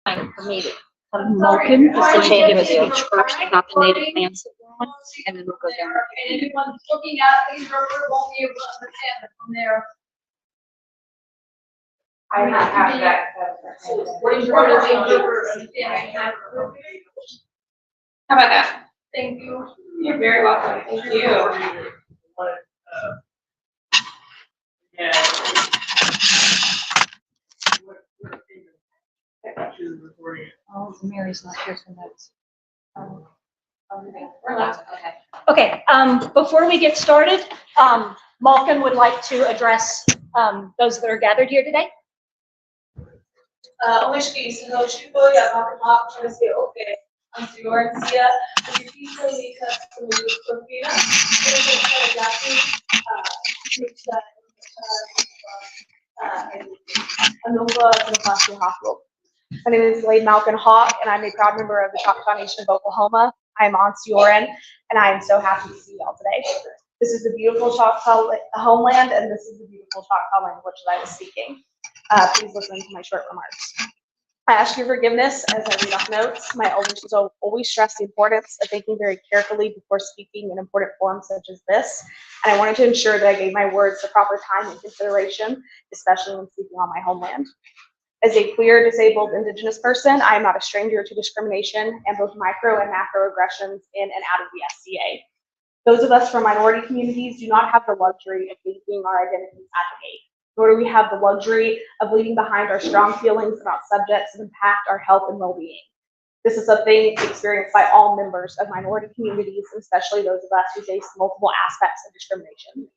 For me to Malkin, so she'll give a speech first about the native plants that we're on, and then we'll go down. And anyone looking at the interpreter won't be able to understand it from there. I have that. What is your interpreter understanding? How about that? Thank you. You're very welcome. Thank you. Oh, Mary's not here for notes. We're allowed to, okay. Okay, before we get started, Malkin would like to address those that are gathered here today. Ansteorra, My name is Lade Malkin Hawk, and I'm a proud member of the Choctaw Nation of Oklahoma. I'm Ansteorran, and I am so happy to see y'all today. This is the beautiful Choctaw homeland, and this is the beautiful Choctaw language that I was speaking. Please listen to my short remarks. I ask your forgiveness as I read off notes. My elders always stress the importance of thinking very carefully before speaking in important forums such as this, and I wanted to ensure that I gave my words the proper time and consideration, especially when speaking on my homeland. As a queer, disabled, Indigenous person, I am not a stranger to discrimination and both micro and macro aggressions in and out of the SCA. Those of us from minority communities do not have the luxury of being our identities advocate, nor do we have the luxury of leaving behind our strong feelings about subjects that impact our health and well-being. This is something experienced by all members of minority communities, especially those of us who face multiple aspects of discrimination.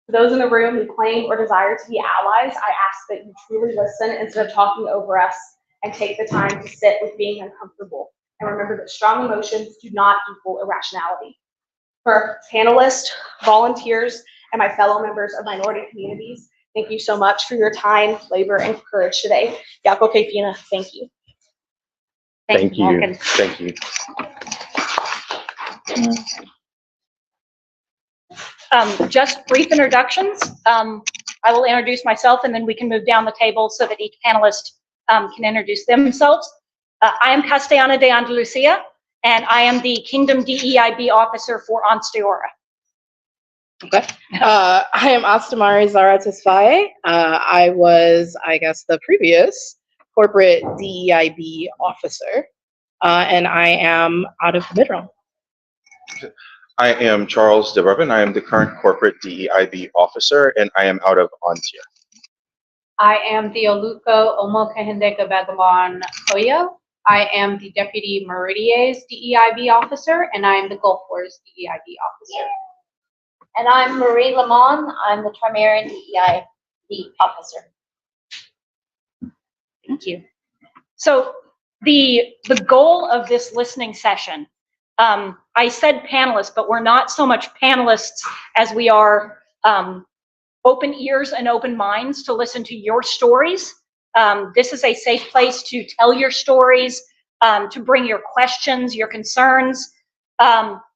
For those in the room who claim or desire to be allies, I ask that you truly listen instead of talking over us and take the time to sit with being uncomfortable. And remember that strong emotions do not equal irrationality. For our panelists, volunteers, and my fellow members of minority communities, thank you so much for your time, labor, and courage today. Yako Keifina, thank you. Thank you. Malkin. Thank you. Just brief introductions. I will introduce myself and then we can move down the table so that each panelist can introduce themselves. I am Castellana de Andalucia, and I am the Kingdom DEIB officer for Ansteorra. Okay. I am Astamari Zara Tesfaye. I was, I guess, the previous corporate DEIB officer, and I am out of the Midroom. I am Charles de Bourbon. I am the current corporate DEIB officer, and I am out of Ansteorra. I am the Oluko Omekehibdegbegbon Oyo. I am the deputy Meridies DEIB officer, and I am the Gulf War DEIB officer. And I'm Marie Lamont. I'm the Trimaris DEIB officer. Thank you. So the goal of this listening session, I said panelists, but we're not so much panelists as we are open ears and open minds to listen to your stories. This is a safe place to tell your stories, to bring your questions, your concerns,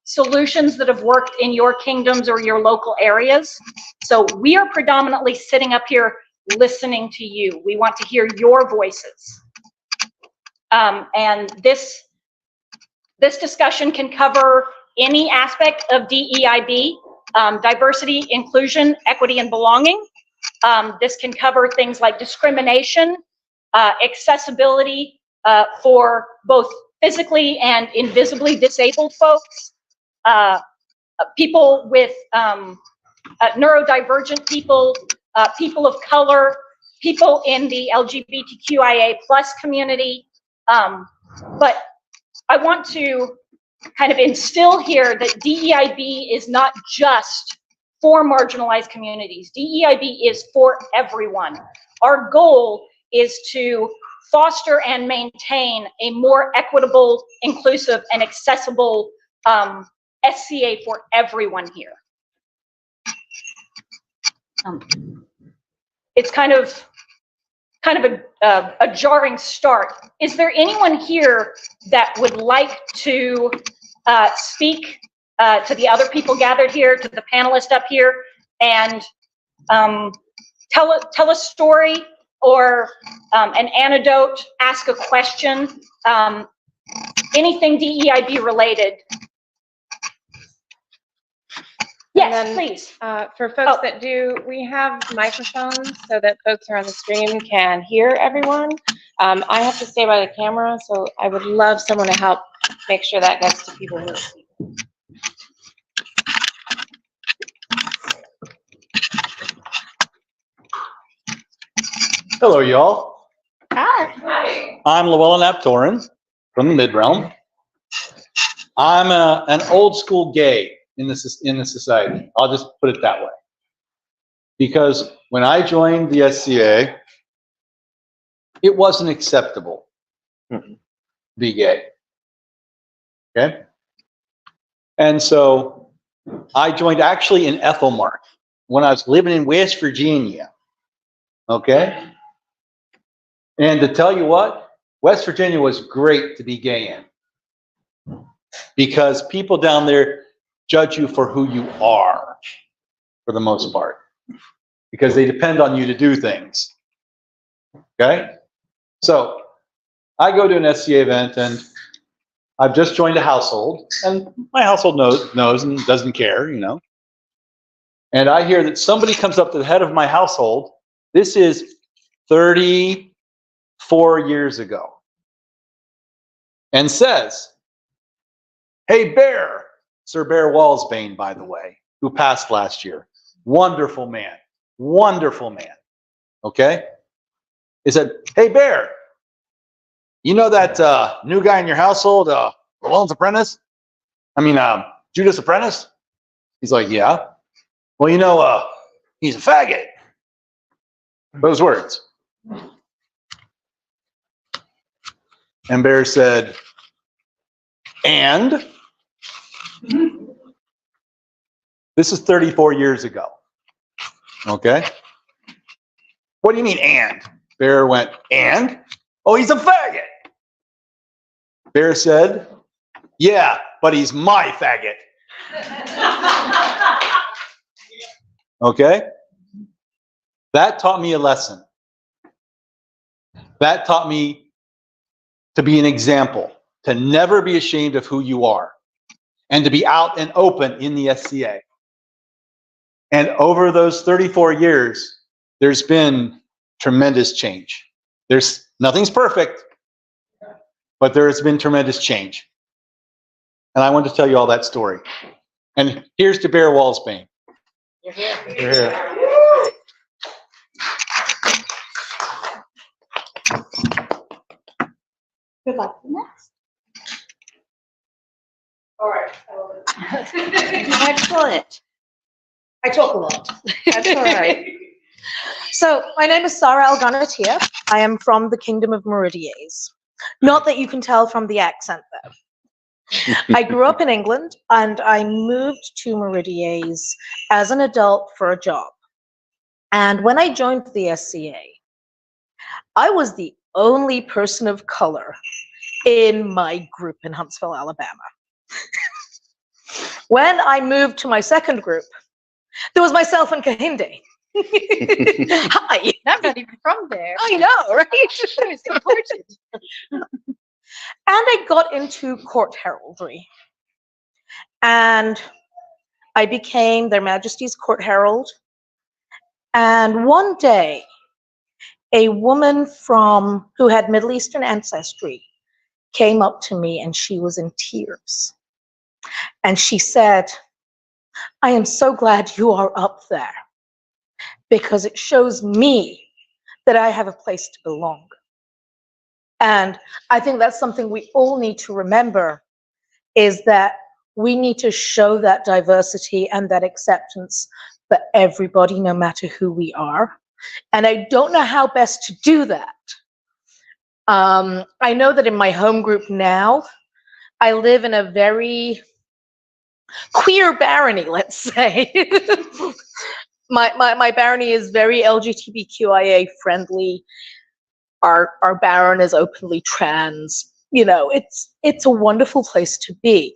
solutions that have worked in your kingdoms or your local areas. So we are predominantly sitting up here listening to you. We want to hear your voices. And this discussion can cover any aspect of DEIB, diversity, inclusion, equity, and belonging. This can cover things like discrimination, accessibility for both physically and invisibly disabled folks, people with neurodivergent people, people of color, people in the LGBTQIA+ community. But I want to kind of instill here that DEIB is not just for marginalized communities. DEIB is for everyone. Our goal is to foster and maintain a more equitable, inclusive, and accessible SCA for everyone here. It's kind of a jarring start. Is there anyone here that would like to speak to the other people gathered here, to the panelists up here, and tell a story or an anecdote, ask a question, anything DEIB related. Yes, then, please. For folks that do, we have microphones so that folks who are on the stream can hear everyone. I have to stay by the camera, so I would love someone to help make sure that gets to people who are speaking. Hello, y'all. Hi. I'm Llewellyn Ap Torrens from the Mid-Realm. I'm an old school gay in the society. I'll just put it that way. Because when I joined the SCA, it wasn't acceptable to be gay. Okay? And so I joined actually in Ethelmark when I was living in West Virginia. Okay? And to tell you what, West Virginia was great to be gay in. Because people down there judge you for who you are, for the most part. Because they depend on you to do things. Okay? So, I go to an SCA event and I've just joined a household, and my household knows and doesn't care, you know. And I hear that somebody comes up to the head of my household. This is 34 years ago. And says, "Hey, Bear," Sir Bear Walsbane, by the way, who passed last year. Wonderful man. Wonderful man. Okay? He said, "Hey, Bear, you know that new guy in your household, Llewellyn's apprentice? I mean, Judas' apprentice?" He's like, "Yeah." "Well, you know, he's a faggot." Those words. And Bear said, "And?" This is 34 years ago. Okay? "What do you mean, and?" Bear went, "And? Oh, he's a faggot." Bear said, "Yeah, but he's my faggot." Okay? That taught me a lesson. That taught me to be an example, to never be ashamed of who you are, and to be out and open in the SCA. And over those 34 years, there's been tremendous change. Nothing's perfect, but there has been tremendous change. And I wanted to tell you all that story. And here's to Bear Walsbane. You're here. You're here. Good luck for next. All right. Excellent. I talk a lot. That's all right. So my name is Sarah Alganatia. I am from the Kingdom of Meridies. Not that you can tell from the accent, though. I grew up in England, and I moved to Meridies as an adult for a job. And when I joined the SCA, I was the only person of color in my group in Huntsville, Alabama. When I moved to my second group, there was myself and Kahinde. Hi. I'm not even from there. I know, right? I was deported. And I got into court heraldry. And I became Their Majesty's Court Herald. And one day, a woman who had Middle Eastern ancestry came up to me, and she was in tears. And she said, "I am so glad you are up there, because it shows me that I have a place to belong." And I think that's something we all need to remember, is that we need to show that diversity and that acceptance for everybody, no matter who we are. And I don't know how best to do that. I know that in my home group now, I live in a very queer barony, let's say. My barony is very LGBTQIA friendly. Our baron is openly trans. You know, it's a wonderful place to be.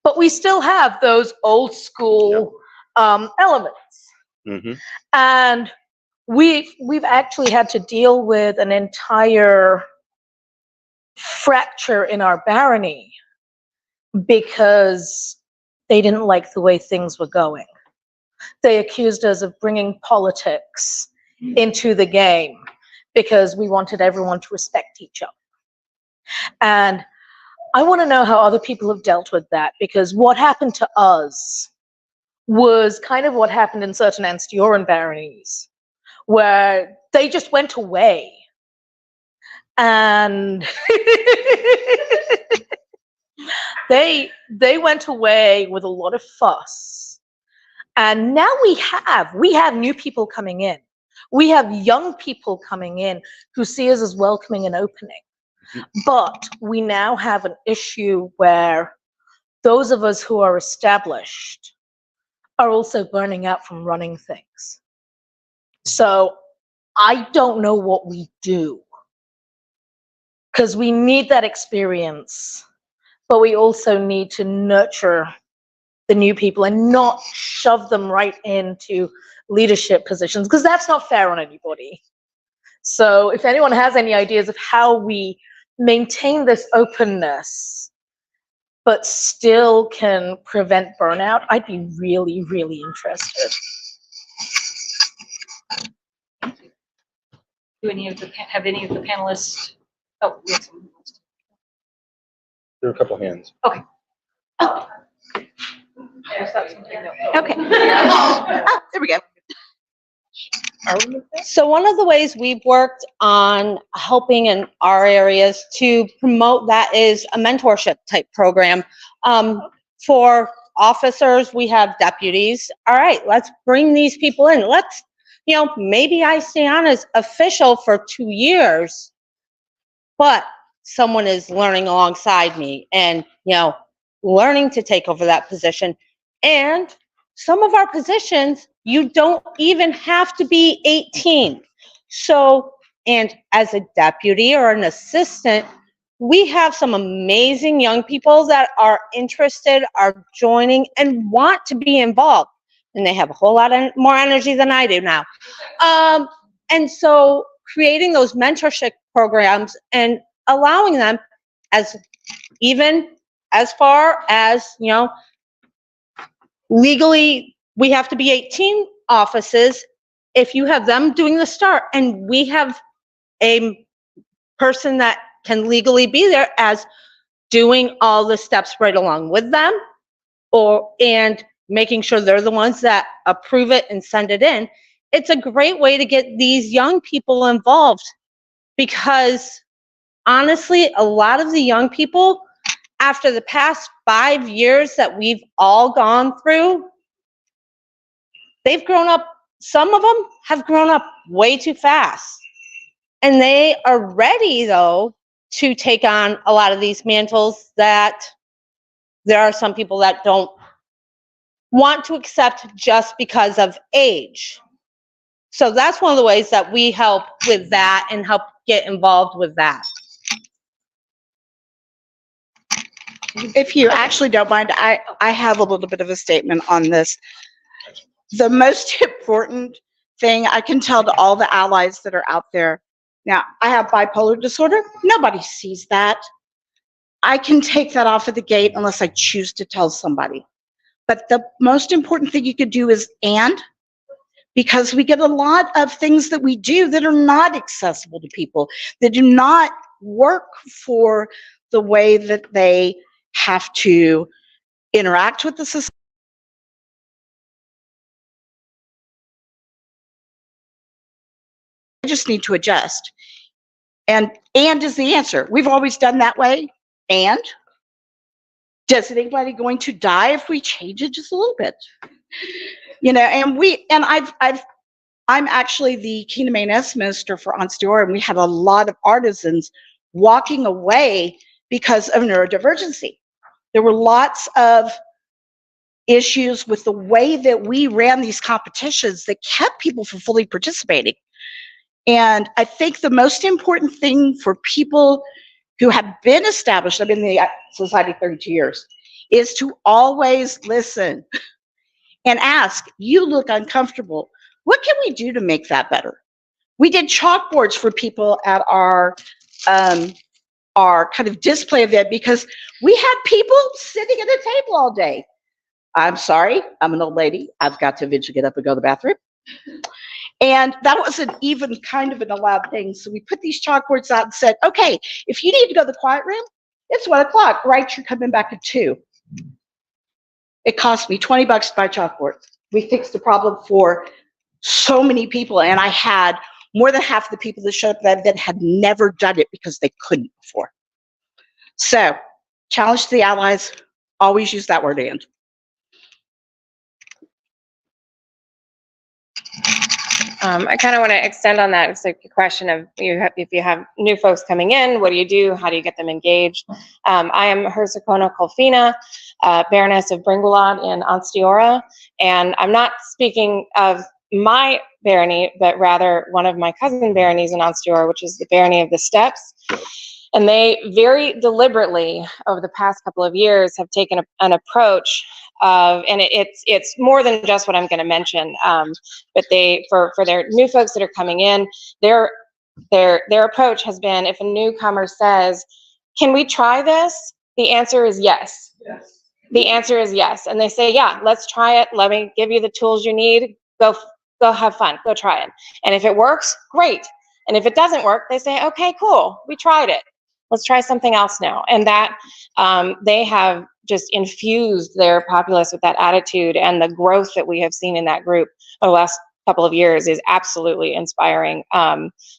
But we still have those old school elements. Mm-hmm. And we've actually had to deal with an entire fracture in our barony because they didn't like the way things were going. They accused us of bringing politics into the game because we wanted everyone to respect each other. And I want to know how other people have dealt with that, because what happened to us was kind of what happened in certain Ansteorran baronies, where they just went away. And they went away with a lot of fuss. And now we have new people coming in. We have young people coming in who see us as welcoming and opening. But we now have an issue where those of us who are established are also burning out from running things. So I don't know what we do, because we need that experience, but we also need to nurture the new people and not shove them right into leadership positions, because that's not fair on anybody. So if anyone has any ideas of how we maintain this openness but still can prevent burnout, I'd be really, really interested. Do have any of the panelists? Oh, we have some. There are a couple hands. Okay. Oh. Okay. There we go. So one of the ways we've worked on helping in our areas to promote that is a mentorship type program. For officers, we have deputies. All right, let's bring these people in. Let's, maybe I stay on as official for 2 years, but someone is learning alongside me and, learning to take over that position. And some of our positions, you don't even have to be 18. So, and as a deputy or an assistant, we have some amazing young people that are interested, are joining, and want to be involved. And they have a whole lot more energy than I do now. And so creating those mentorship programs and allowing them even as far as, legally, we have to be 18 offices. If you have them doing the start, and we have a person that can legally be there as doing all the steps right along with them, and making sure they're the ones that approve it and send it in, it's a great way to get these young people involved, because honestly, a lot of the young people, after the past 5 years that we've all gone through, they've grown up. Some of them have grown up way too fast. And they are ready, though, to take on a lot of these mantles that there are some people that don't want to accept just because of age. So that's one of the ways that we help with that and help get involved with that. If you actually don't mind, I have a little bit of a statement on this. The most important thing I can tell to all the allies that are out there, now, I have bipolar disorder. Nobody sees that. I can take that off of the gate unless I choose to tell somebody. But the most important thing you could do is because we get a lot of things that we do that are not accessible to people, that do not work for the way that they have to interact with the society. I just need to adjust. And is the answer. We've always done that way. And does anybody going to die if we change it just a little bit? I'm actually the King and S minister for Ansteorra, and we had a lot of artisans walking away because of neurodivergency. There were lots of issues with the way that we ran these competitions that kept people from fully participating. And I think the most important thing for people who have been established, I've been in the society 32 years, is to always listen and ask. You look uncomfortable. What can we do to make that better? We did chalkboards for people at our kind of display event because we had people sitting at a table all day. I'm sorry, I'm an old lady. I've got to eventually get up and go to the bathroom. And that wasn't even kind of an allowed thing. So we put these chalkboards out and said, okay, if you need to go to the quiet room, it's 1 o'clock, right? You're coming back at 2. It cost me $20 to buy chalkboards. We fixed the problem for so many people. And I had more than half of the people that showed up at that event had never done it because they couldn't before. So, challenge to the allies, always use that word "and." I kind of want to extend on that. It's like a question of if you have new folks coming in, what do you do? How do you get them engaged? I am Hersakona Colfina, Baroness of Bringolad in Ansteorra, and I'm not speaking of my barony, but rather one of my cousin baronies in Ansteorra, which is the barony of the Steppes. And they very deliberately, over the past couple of years, have taken an approach of, and it's more than just what I'm going to mention, but they, for their new folks that are coming in, their approach has been, if a newcomer says, "Can we try this?" The answer is yes. Yes. The answer is yes, and they say, "Yeah, let's try it. Let me give you the tools you need. Go have fun. Go try it." And if it works, great. And if it doesn't work, they say, "Okay, cool. We tried it. Let's try something else now." And that they have just infused their populace with that attitude, and the growth that we have seen in that group over the last couple of years is absolutely inspiring.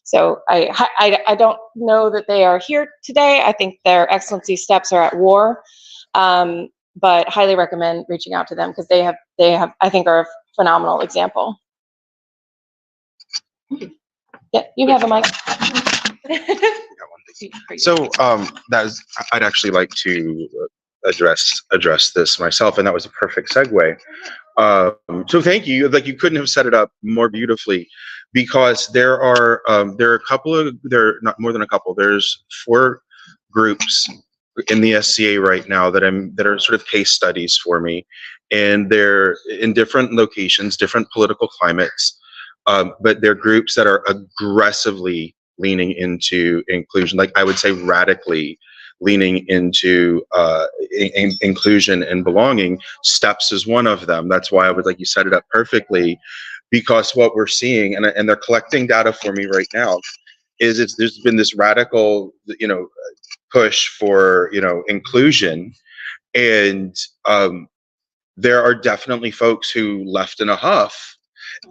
So I don't know that they are here today. I think their Excellency Steppes are at war, but highly recommend reaching out to them because they have I think are a phenomenal example. Yeah, you have a mic. So I'd actually like to address this myself, and that was a perfect segue. So thank you. Like, you couldn't have set it up more beautifully, because there are a couple of, not more than a couple. There's 4 groups in the SCA right now that are sort of case studies for me, and they're in different locations, different political climates, but they're groups that are aggressively leaning into inclusion, like I would say radically leaning into inclusion and belonging. Steppes is one of them. That's why I would, like, you set it up perfectly, because what we're seeing, and they're collecting data for me right now, is there's been this radical, push for, inclusion, and there are definitely folks who left in a huff,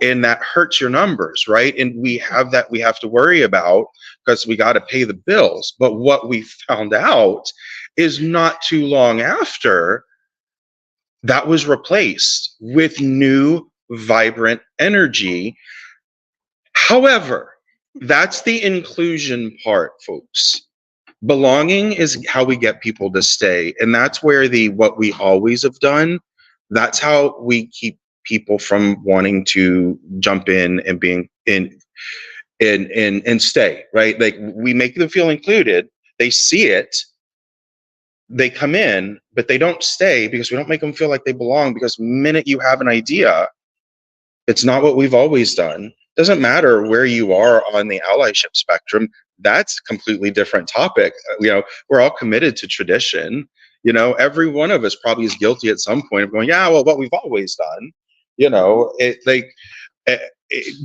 and that hurts your numbers, right? And we have to worry about, because we got to pay the bills. But what we found out is not too long after, that was replaced with new, vibrant energy. However, that's the inclusion part, folks. Belonging is how we get people to stay. And that's where what we always have done, that's how we keep people from wanting to jump in and being in and stay, right? Like, we make them feel included, they see it, they come in, but they don't stay, because we don't make them feel like they belong. Because the minute you have an idea, it's not what we've always done. Doesn't matter where you are on the allyship spectrum, that's a completely different topic. We're all committed to tradition. Every one of us probably is guilty at some point of going, yeah, well, what we've always done.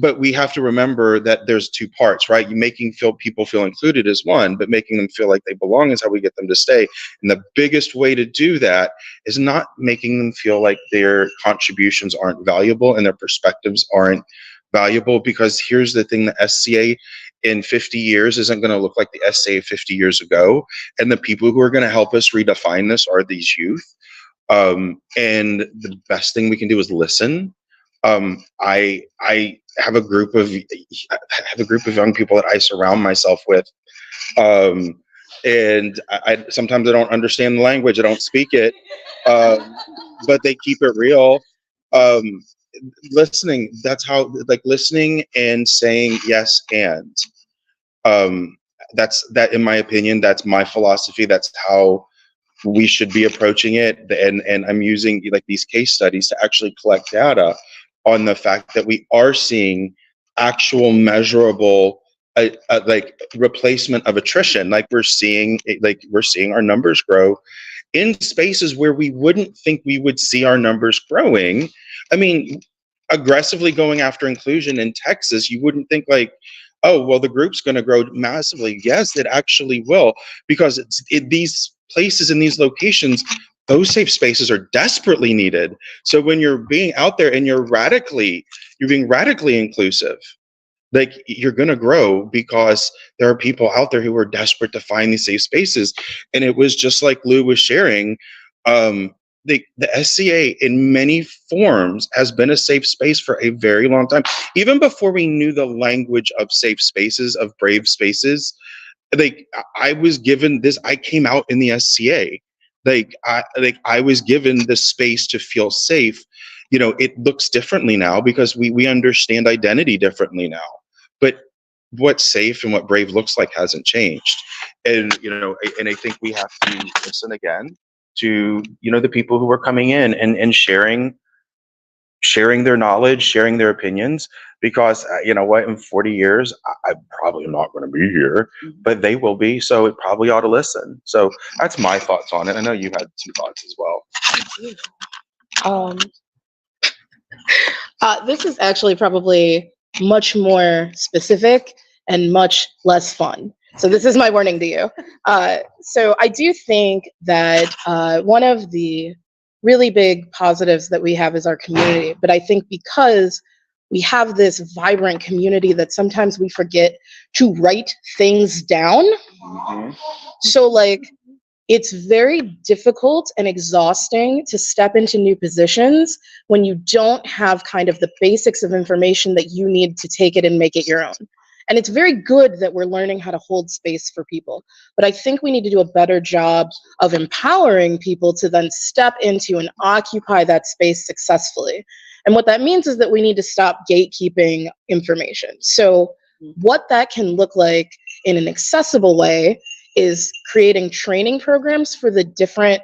But we have to remember that there's 2 parts, right? Making people feel included is one, but making them feel like they belong is how we get them to stay. And the biggest way to do that is not making them feel like their contributions aren't valuable and their perspectives aren't valuable. Because here's the thing, the SCA in 50 years isn't going to look like the SCA 50 years ago. And the people who are going to help us redefine this are these youth. And the best thing we can do is listen. I have a group of young people that I surround myself with, and I sometimes I don't understand the language, I don't speak it, but they keep it real. Listening, that's how, like, listening and saying yes, and that, in my opinion, that's my philosophy. That's how we should be approaching it. And I'm using, like, these case studies to actually collect data. on the fact that we are seeing actual measurable like replacement of attrition. Like we're seeing our numbers grow in spaces where we wouldn't think we would see our numbers growing. I mean, aggressively going after inclusion in Texas, you wouldn't think like, oh, well, the group's going to grow massively. Yes, it actually will, because these places in these locations, those safe spaces are desperately needed. So when you're being out there and you're being radically inclusive, like you're going to grow because there are people out there who are desperate to find these safe spaces. And it was just like Lou was sharing, the SCA in many forms has been a safe space for a very long time. Even before we knew the language of safe spaces, of brave spaces, like I was given this, I came out in the SCA. I was given the space to feel safe. You know, it looks differently now because we understand identity differently now. But what safe and what brave looks like hasn't changed. And, you know, and I think we have to listen again to, you know, the people who are coming in and sharing their knowledge, sharing their opinions, because you know what, in 40 years, I'm probably not going to be here, but they will be. So it probably ought to listen. So that's my thoughts on it. I know you had some thoughts as well. This is actually probably much more specific and much less fun. So this is my warning to you. So I do think that one of the really big positives that we have is our community. But I think because we have this vibrant community that sometimes we forget to write things down. So like, it's very difficult and exhausting to step into new positions when you don't have kind of the basics of information that you need to take it and make it your own. And it's very good that we're learning how to hold space for people. But I think we need to do a better job of empowering people to then step into and occupy that space successfully. And what that means is that we need to stop gatekeeping information. So what that can look like in an accessible way is creating training programs for the different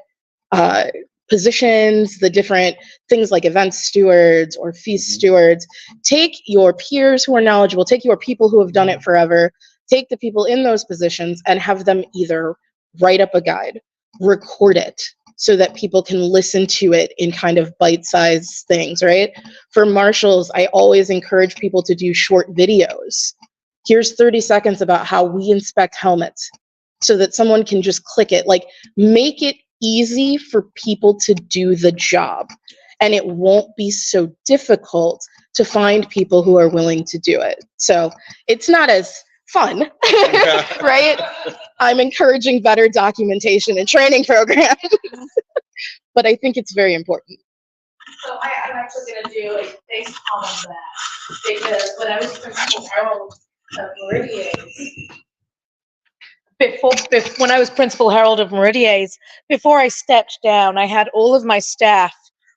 positions, the different things like event stewards or feast stewards. Take your peers who are knowledgeable, take your people who have done it forever, take the people in those positions and have them either write up a guide, record it so that people can listen to it in kind of bite-sized things, right? For marshals, I always encourage people to do short videos. Here's 30 seconds about how we inspect helmets so that someone can just click it, like make it easy for people to do the job, and it won't be so difficult to find people who are willing to do it. So it's not as fun, right? I'm encouraging better documentation and training programs, but I think it's very important. So I'm actually going to do a face palm on that, because when I was principal herald of Meridies, when I was principal herald of Meridies, before I stepped down, I had all of my staff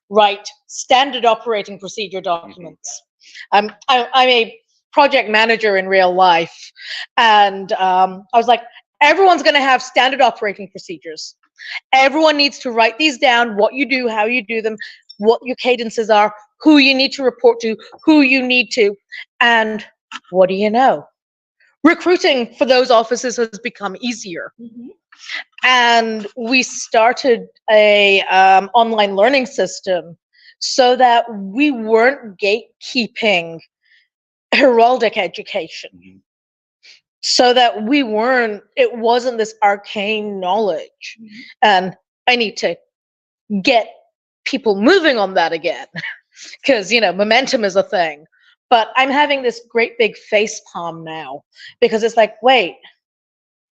write standard operating procedure documents. I'm a project manager in real life, and I was like, everyone's going to have standard operating procedures. Everyone needs to write these down, what you do, how you do them, what your cadences are, who you need to report to, who you need to, and what do you know? Recruiting for those offices has become easier. And we started a online learning system so that we weren't gatekeeping heraldic education. So that we weren't, it wasn't this arcane knowledge. And I need to get people moving on that again, because, you know, momentum is a thing. But I'm having this great big face palm now because it's like, wait,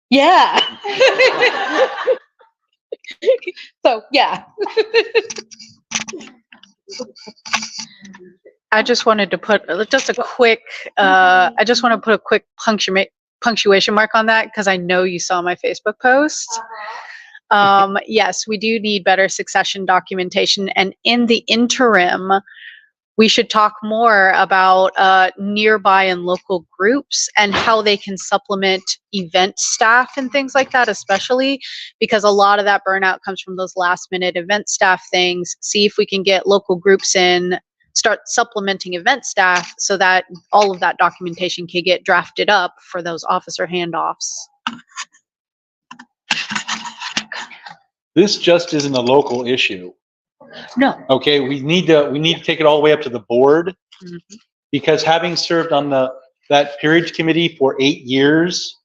yeah. So, yeah. I just wanted to put just a quick, punctuation mark on that because I know you saw my Facebook post. Yes, we do need better succession documentation, and in the interim, we should talk more about nearby and local groups and how they can supplement event staff and things like that, especially because a lot of that burnout comes from those last minute event staff things. See if we can get local groups in start supplementing event staff so that all of that documentation can get drafted up for those officer handoffs. This just isn't a local issue. No. Okay, we need to take it all the way up to the board, because having served on that peerage committee for 8 years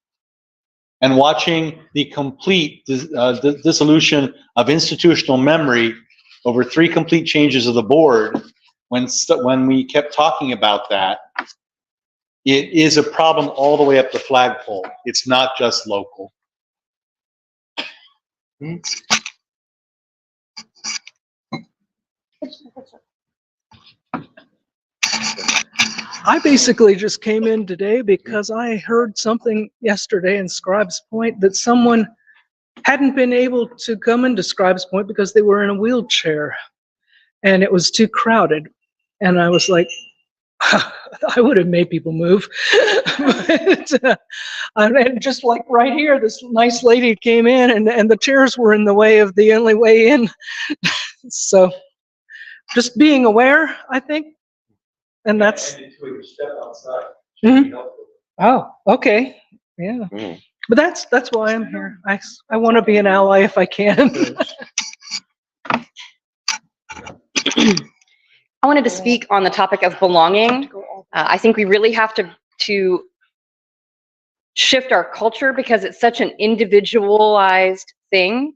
and watching the complete dissolution of institutional memory over 3 complete changes of the board, when we kept talking about that, it is a problem all the way up the flagpole. It's not just local. I basically just came in today because I heard something yesterday in Scribes Point that someone hadn't been able to come into Scribes Point because they were in a wheelchair and it was too crowded. And I was like, I would have made people move. But, and just like right here, this nice lady came in and the chairs were in the way of the only way in. So just being aware, I think. And that's. Oh, okay. Yeah. But that's why I'm here. I want to be an ally if I can. I wanted to speak on the topic of belonging. I think we really have to shift our culture because it's such an individualized thing.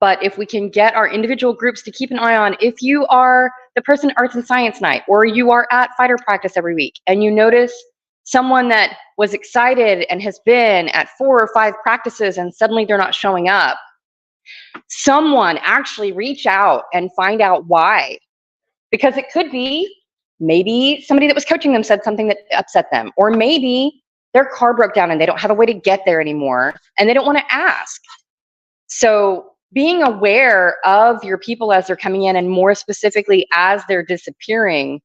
But if we can get our individual groups to keep an eye on, if you are the person at Arts and Science Night, or you are at fighter practice every week, and you notice someone that was excited and has been at 4 or 5 practices and suddenly they're not showing up, someone actually reach out and find out why. Because it could be maybe somebody that was coaching them said something that upset them, or maybe their car broke down and they don't have a way to get there anymore and they don't want to ask. So being aware of your people as they're coming in, and more specifically as they're disappearing,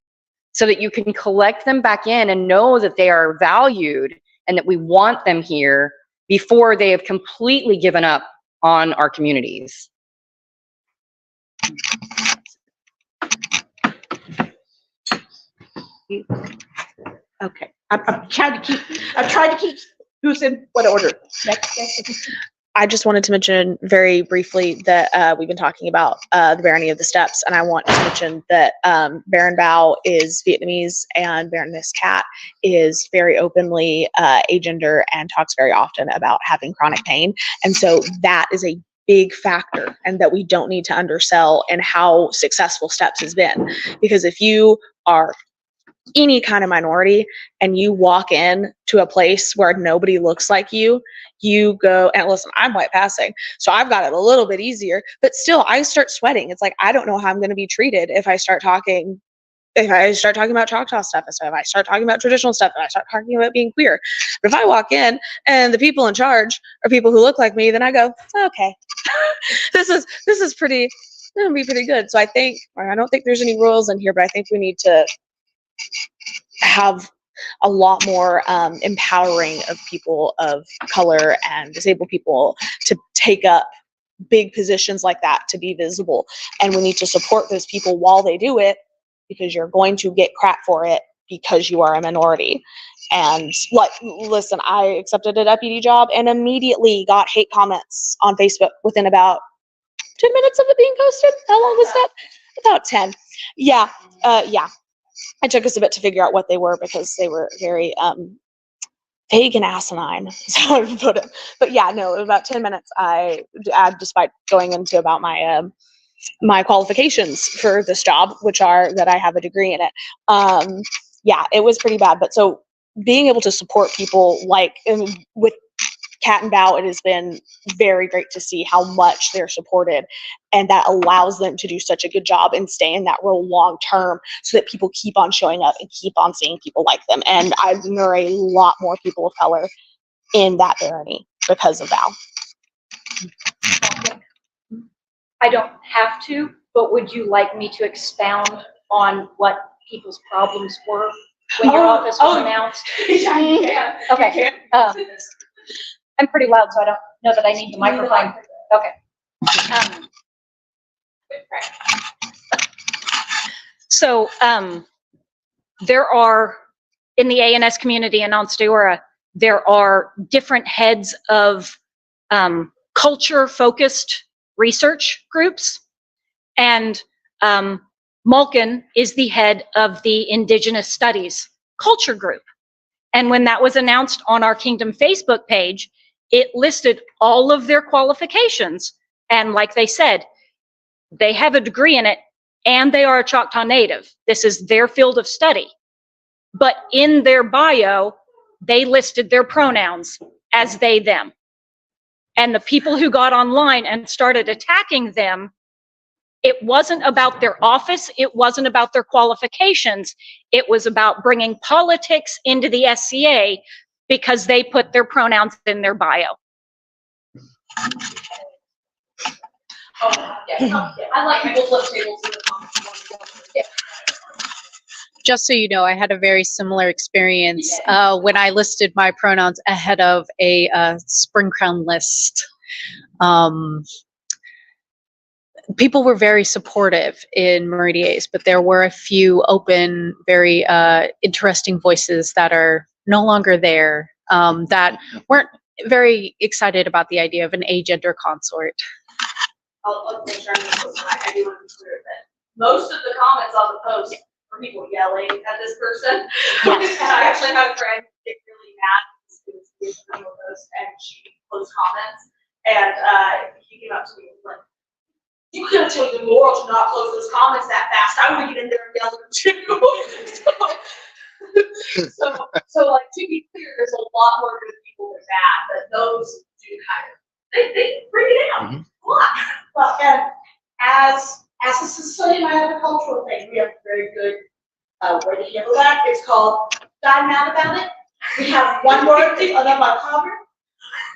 so that you can collect them back in and know that they are valued and that we want them here before they have completely given up on our communities. Okay, I've tried to keep who's in what order. Next. I just wanted to mention very briefly that we've been talking about the barony of the steps, and I want to mention that Baron Bao is Vietnamese and Baroness Cat is very openly agender and talks very often about having chronic pain, and so that is a big factor, and that we don't need to undersell in how successful steps has been, because if you are any kind of minority and you walk in to a place where nobody looks like you go, and listen, I'm white passing, so I've got it a little bit easier, but still I start sweating. It's like, I don't know how I'm going to be treated if I start talking about Choctaw stuff, if I start talking about traditional stuff, if I start talking about being queer. But if I walk in and the people in charge are people who look like me, then I go, okay, this is pretty, it'll be pretty good. So I don't think there's any rules in here, but I think we need to have a lot more empowering of people of color and disabled people to take up big positions like that, to be visible. And we need to support those people while they do it, because you're going to get crap for it because you are a minority. And like, listen, I accepted a deputy job and immediately got hate comments on Facebook within about 10 minutes of it being posted. How long was that? About 10. Yeah. It took us a bit to figure out what they were, because they were very vague and asinine, so I would put it. But yeah, no, about 10 minutes. I despite going into about my my qualifications for this job, which are that I have a degree in it. Yeah, it was pretty bad. But so being able to support people like with Cat and Bao, it has been very great to see how much they're supported, and that allows them to do such a good job and stay in that role long term, so that people keep on showing up and keep on seeing people like them. And there are a lot more people of color in that barony because of Bao. I don't have to, but would you like me to expound on what people's problems were when your office was announced? Yeah, you can. Okay. I'm pretty loud, so I don't know that I need the microphone. Okay. So there are, in the ANS community in Ansteorra, there are different heads of culture-focused research groups. And Malkin is the head of the Indigenous Studies Culture Group. And when that was announced on our Kingdom Facebook page, it listed all of their qualifications. And like they said, they have a degree in it and they are a Choctaw Native. This is their field of study. But in their bio, they listed their pronouns as they, them. And the people who got online and started attacking them, it wasn't about their office, it wasn't about their qualifications, it was about bringing politics into the SCA because they put their pronouns in their bio. Oh, yeah. I like people flip tables in the comments. Yeah. Just so you know, I had a very similar experience when I listed my pronouns ahead of a spring crown list. People were very supportive in Meridies, but there were a few open, very interesting voices that are no longer there, that weren't very excited about the idea of an agender consort. I'll make sure I do want to be clear that most of the comments on the post were people yelling at this person. Yes. And I actually had a friend get really mad because he was on the post and she closed comments. And he came up to me and was like, "You could have taken more to not close those comments that fast. I would get in there and yell at them too." so like, to be clear, there's a lot more good people than that, but those do kind of, they bring it out a lot. Well, and as a society, I have a cultural thing. We have a very good way to handle that. It's called "I'm mad about it." We have one word, another my cover.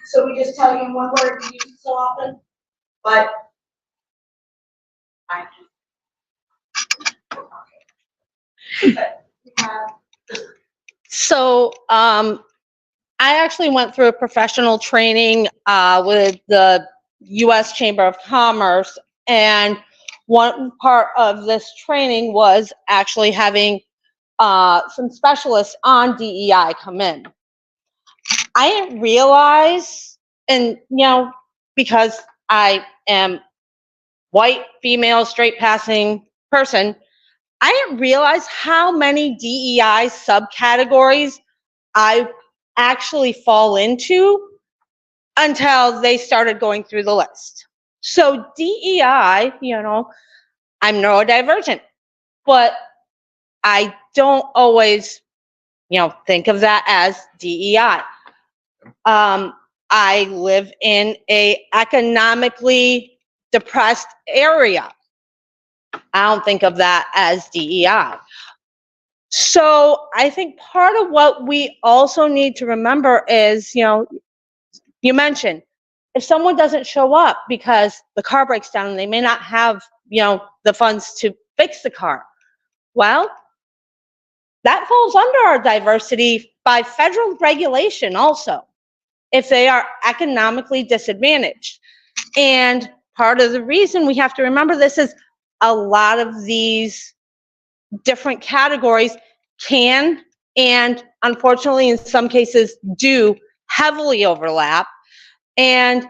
So we just tell you in one word, we use it so often. But I So, I actually went through a professional training with the U.S. Chamber of Commerce, and one part of this training was actually having some specialists on DEI come in. I didn't realize, and because I am white, female, straight passing person, I didn't realize how many DEI subcategories I actually fall into until they started going through the list. So DEI, I'm neurodivergent, but I don't always, think of that as DEI. I live in a economically depressed area. I don't think of that as DEI. So I think part of what we also need to remember is, you mentioned, if someone doesn't show up because the car breaks down and they may not have, the funds to fix the car, well, that falls under our diversity by federal regulation also, if they are economically disadvantaged. And part of the reason we have to remember this is a lot of these different categories can, and unfortunately in some cases do, heavily overlap. And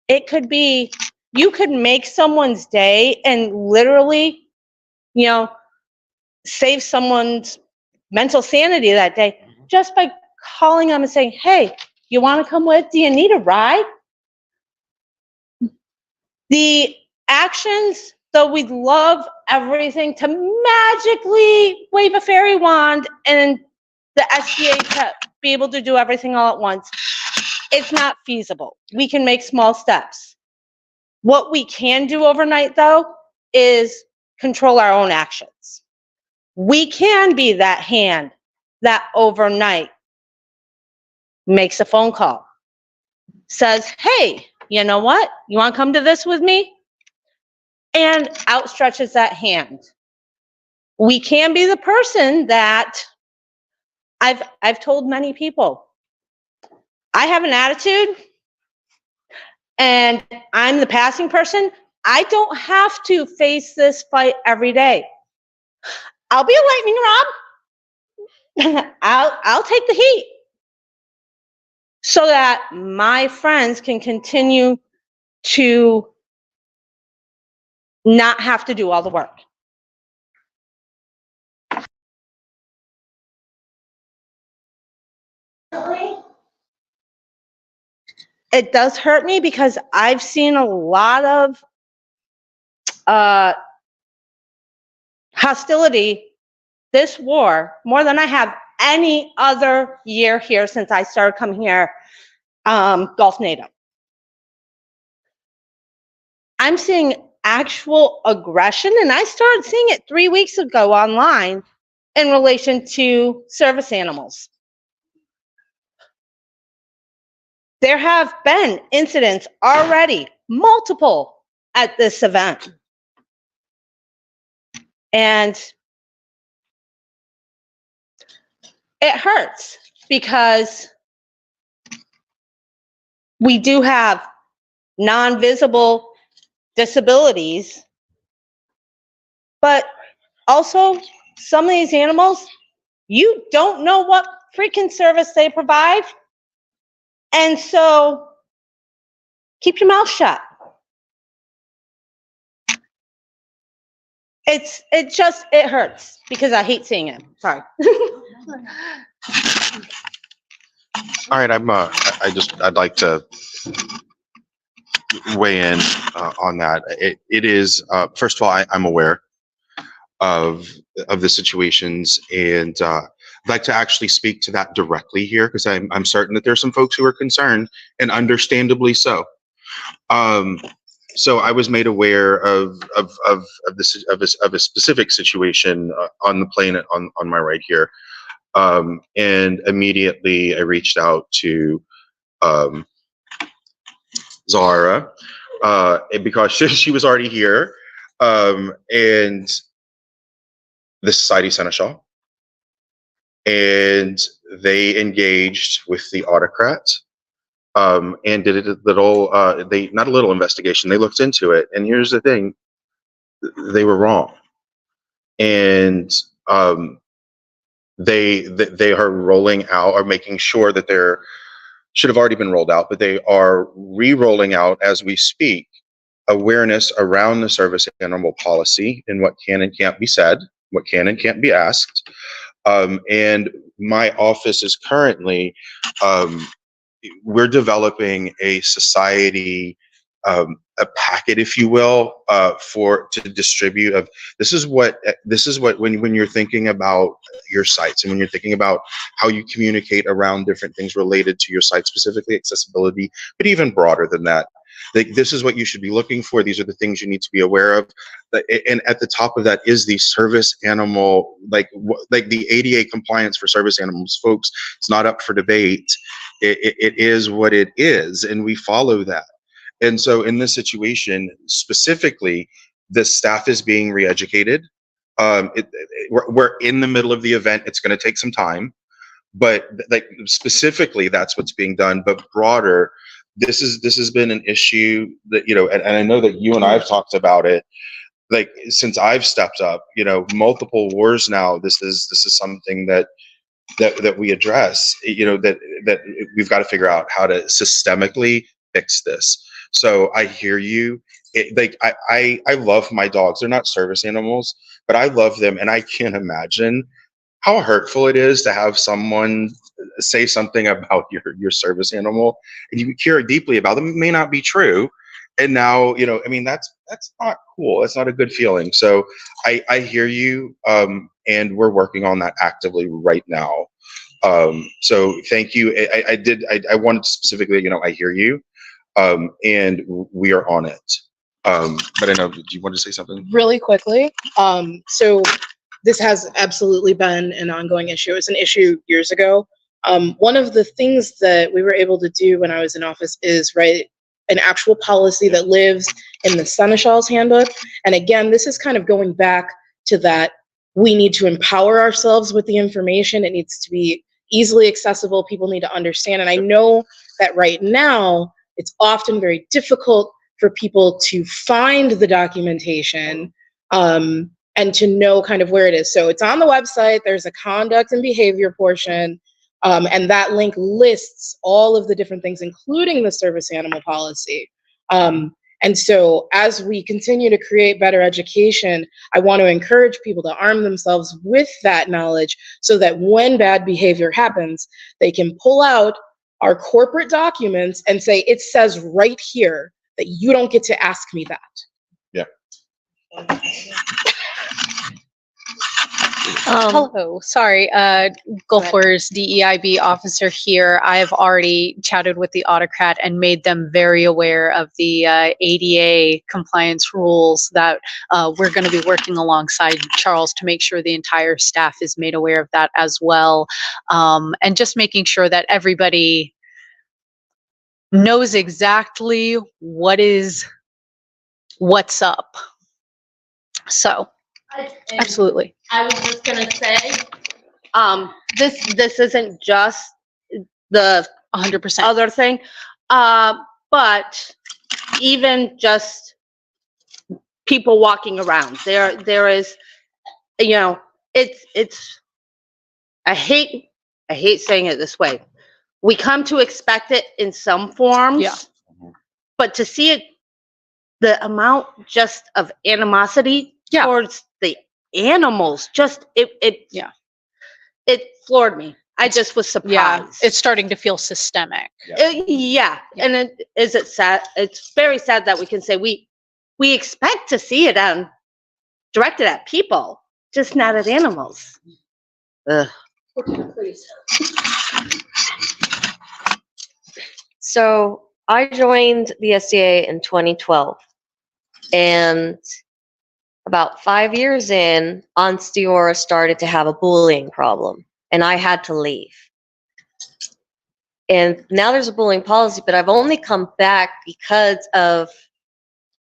it could be, you could make someone's day and literally, save someone's mental sanity that day just by calling them and saying, "Hey, you want to come with? Do you need a ride?" The actions, though we'd love everything to magically wave a fairy wand and the SBA to be able to do everything all at once, it's not feasible. We can make small steps. What we can do overnight, though, is control our own actions. We can be that hand that overnight makes a phone call, says, "Hey, you know what? You want to come to this with me?" And outstretches that hand. We can be the person that I've told many people, I have an attitude and I'm the passing person. I don't have to face this fight every day. I'll be a lightning rod. I'll take the heat so that my friends can continue to not have to do all the work. It does hurt me because I've seen a lot of hostility this war, more than I have any other year here since I started coming here, Gulf NATO. I'm seeing actual aggression, and I started seeing it 3 weeks ago online in relation to service animals. There have been incidents already, multiple, at this event. And it hurts because we do have non-visible disabilities, but also some of these animals, you don't know what freaking service they provide. And so keep your mouth shut. It hurts because I hate seeing it. Sorry. All right, I'd like to weigh in on that. It is first of all, I'm aware of the situations, and I'd like to actually speak to that directly here because I'm certain that there's some folks who are concerned, and understandably so. So I was made aware of a specific situation on the plane on my right here, and immediately I reached out to Zara because she was already here, and the Society Seneschal, and they engaged with the autocrat. And did a little, not a little investigation, they looked into it. And here's the thing, they were wrong. And they are rolling out, or making sure that they're, should have already been rolled out, but they are re-rolling out as we speak, awareness around the service animal policy and what can and can't be said, what can and can't be asked. And my office is currently, we're developing a society, a packet, if you will, to distribute. Of this is what when you're thinking about your sites, and when you're thinking about how you communicate around different things related to your site, specifically accessibility, but even broader than that. This is what you should be looking for. These are the things you need to be aware of. And at the top of that is the service animal, like the ADA compliance for service animals, folks. It's not up for debate. It is what it is, and we follow that. And so in this situation, specifically, the staff is being re-educated. We're in the middle of the event. It's going to take some time, but specifically, that's what's being done. But broader, this has been an issue that, and I know that you and I have talked about it, like since I've stepped up, multiple wars now. This is something that we address, that we've got to figure out how to systemically fix this. So I hear you. I love my dogs. They're not service animals, but I love them, and I can't imagine how hurtful it is to have someone say something about your service animal, and you care deeply about them. It may not be true, and now that's not cool. That's not a good feeling. So I hear you, and we're working on that actively right now. So thank you. I wanted to specifically, I hear you, and we are on it. But I know, do you want to say something? Really quickly. So this has absolutely been an ongoing issue. It was an issue years ago. One of the things that we were able to do when I was in office is write an actual policy that lives in the Seneschal's handbook. And again, this is kind of going back to that we need to empower ourselves with the information. It needs to be easily accessible. People need to understand. And I know that right now, it's often very difficult for people to find the documentation. And and to know kind of where it is. So it's on the website, there's a conduct and behavior portion, and that link lists all of the different things, including the service animal policy. And so as we continue to create better education, I want to encourage people to arm themselves with that knowledge so that when bad behavior happens, they can pull out our corporate documents and say, it says right here that you don't get to ask me that. Yeah. Hello, sorry, Gulf Wars DEIB officer here. I've already chatted with the autocrat and made them very aware of the ADA compliance rules that we're going to be working alongside Charles to make sure the entire staff is made aware of that as well. And just making sure that everybody knows exactly what's up. So, absolutely. I was just gonna say, this isn't just the 100% other thing, but even just people walking around, there is, you know, it's, I hate saying it this way. We come to expect it in some forms, Yeah. but to see it, the amount just of animosity towards the animals, just it floored me. I just was surprised. Yeah, it's starting to feel systemic. And is it sad? It's very sad that we can say we expect to see it directed at people, just not at animals. Ugh. So I joined the SDA in 2012, and about 5 years in, Ansteorra started to have a bullying problem, and I had to leave. And now there's a bullying policy, but I've only come back because of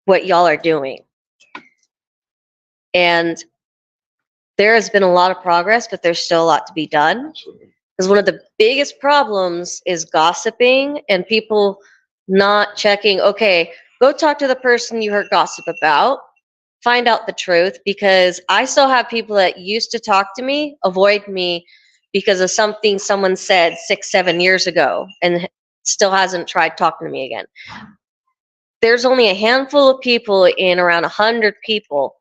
what y'all are doing. And there has been a lot of progress, but there's still a lot to be done. Because one of the biggest problems is gossiping and people not checking, okay, go talk to the person you heard gossip about, find out the truth, because I still have people that used to talk to me, avoid me because of something someone said 6-7 years ago and still hasn't tried talking to me again. There's only a handful of people in around 100 people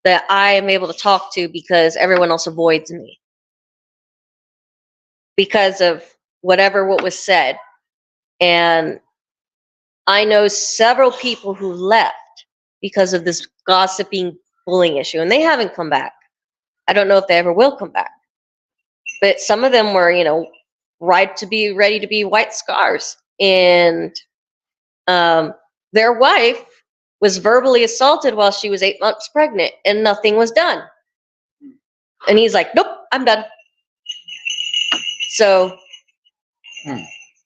that I am able to talk to because everyone else avoids me because of what was said. And I know several people who left because of this gossiping bullying issue, and they haven't come back. I don't know if they ever will come back. But some of them were, you know, ready to be white scars. And their wife was verbally assaulted while she was 8 months pregnant, and nothing was done. And he's like, nope, I'm done. So,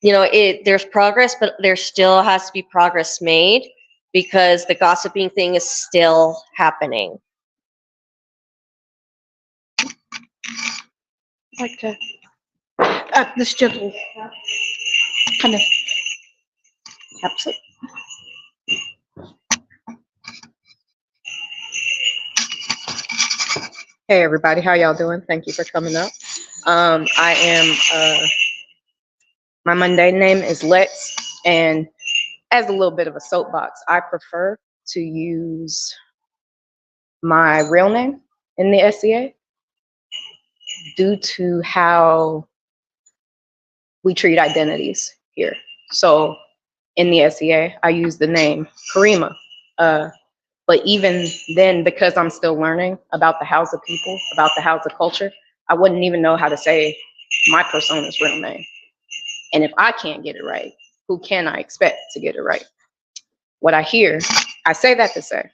you know, there's progress, but there still has to be progress made because the gossiping thing is still happening. Like to, this gentle kind of taps it. Hey everybody, how y'all doing? Thank you for coming up. I am, my mundane name is Lex, and as a little bit of a soapbox, I prefer to use my real name in the SCA due to how we treat identities here. So in the SCA, I use the name Karima. But even then, because I'm still learning about the Hausa people, about the Hausa culture, I wouldn't even know how to say my persona's real name. And if I can't get it right, who can I expect to get it right? What I hear, I say that to say,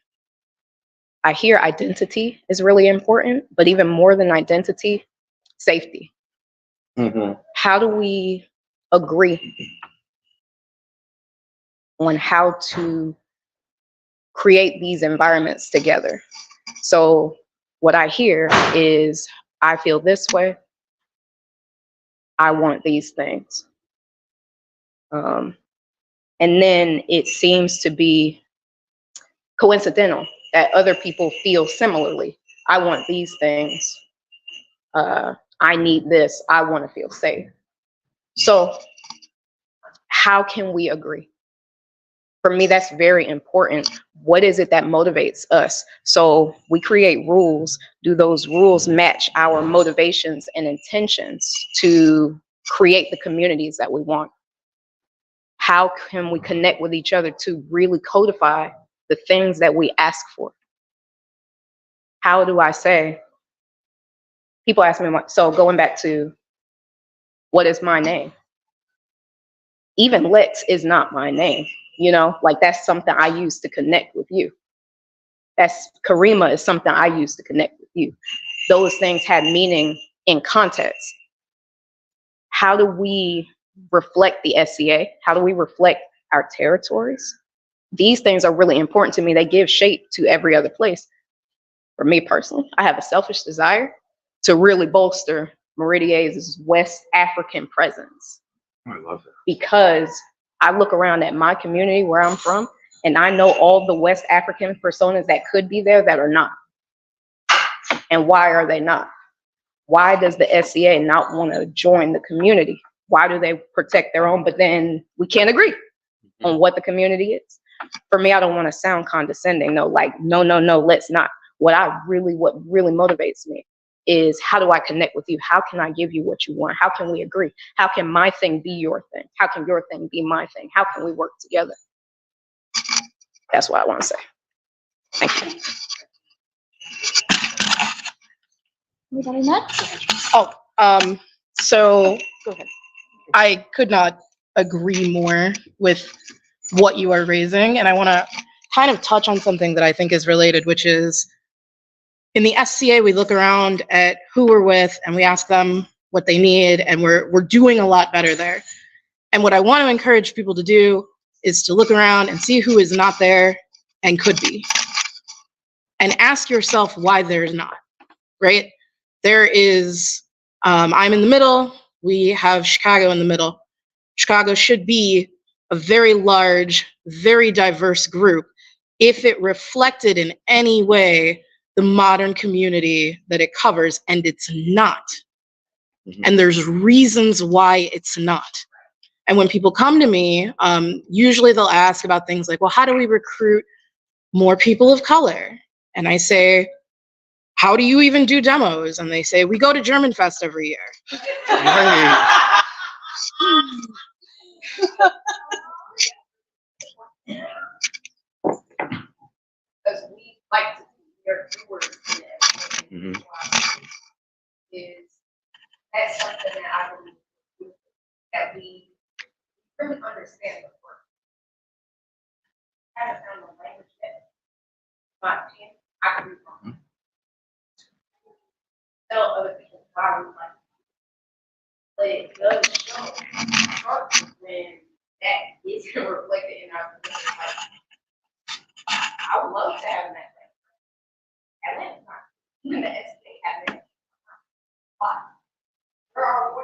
I hear identity is really important, but even more than identity, safety. How do we agree on how to create these environments together? So what I hear is, I feel this way, I want these things. And then it seems to be coincidental that other people feel similarly. I want these things. I need this. I want to feel safe. So how can we agree? For me, that's very important. What is it that motivates us? So we create rules. Do those rules match our motivations and intentions to create the communities that we want? How can we connect with each other to really codify the things that we ask for? How do I say? People ask me, so going back to what is my name? Even Lex is not my name, you know, like that's something I use to connect with you. That's Karima is something I use to connect with you. Those things had meaning in context. How do we reflect the SCA? How do we reflect our territories? These things are really important to me. They give shape to every other place. For me personally, I have a selfish desire to really bolster Meridies' West African presence. I love that. Because I look around at my community where I'm from, and I know all the West African personas that could be there that are not. And why are they not? Why does the SCA not want to join the community? Why do they protect their own, but then we can't agree on what the community is? For me, I don't want to sound condescending. No, like, no, let's not. What really motivates me is how do I connect with you? How can I give you what you want? How can we agree? How can my thing be your thing? How can your thing be my thing? How can we work together? That's what I want to say. Thank you. Anybody next? Oh, so Go ahead. I could not agree more with what you are raising. And I want to kind of touch on something that I think is related, which is in the SCA, we look around at who we're with and we ask them what they need, and we're doing a lot better there. And what I want to encourage people to do is to look around and see who is not there and could be. And ask yourself why there's not, right? There is, I'm in the middle, we have Chicago in the middle. Chicago should be a very large, very diverse group if it reflected in any way the modern community that it covers, and it's not. And there's reasons why it's not. And when people come to me, usually they'll ask about things like, well, how do we recruit more people of color? And I say, how do you even do demos? And they say, we go to German Fest every year. Because we like to hear words in it. Is that's something that I believe that we really understand the word. I haven't found the language yet. But I can be wrong. Tell other people why we like it. But it does show when that isn't reflected in our community. I would love to have that thing. Atlanta's not. Even the SBA Atlanta. Why? Where are we?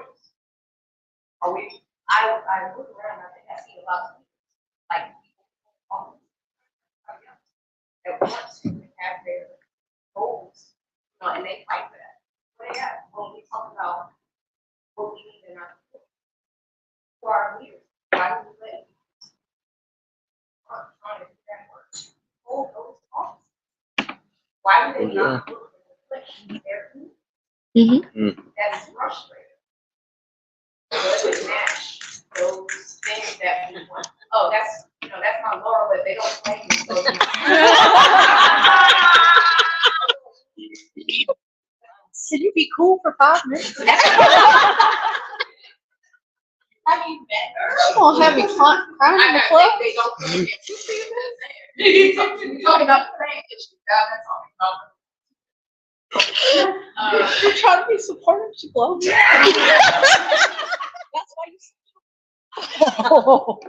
Are we? I look around and I see a lot of people, like people that want to have their goals, you know, and they fight for that. But yeah, when we talk about what we need in our community, who are our leaders? Why do we let trying to do that work? Hold those offices. Why do they not look at their community? That's frustrating. Does it match those things that we want? Oh, that's, you know, that's my Laura, but they don't claim me. So Can you be cool for 5 minutes? Have you met her? I'm gonna have you crying in the club. They don't claim it. You see this? You're talking about the same issue. That's all You're trying to be supportive, you blow me. That's why you. Oh.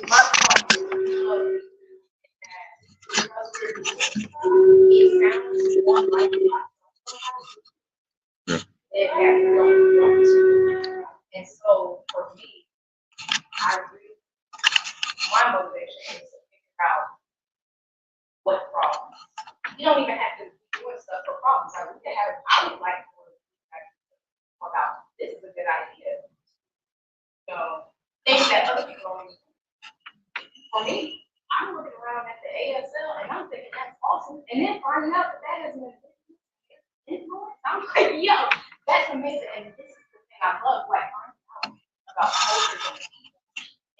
My point is it sounds more like it has and so for me, I agree. My motivation is to figure out what problems. You don't even have to So we could have, I would like to about this is a good idea. So things that other people don't. For me, I'm looking around at the ASL and I'm thinking that's awesome. And then finding out that has an influence, I'm like, yo, that's amazing. And this is the thing I love, like about culture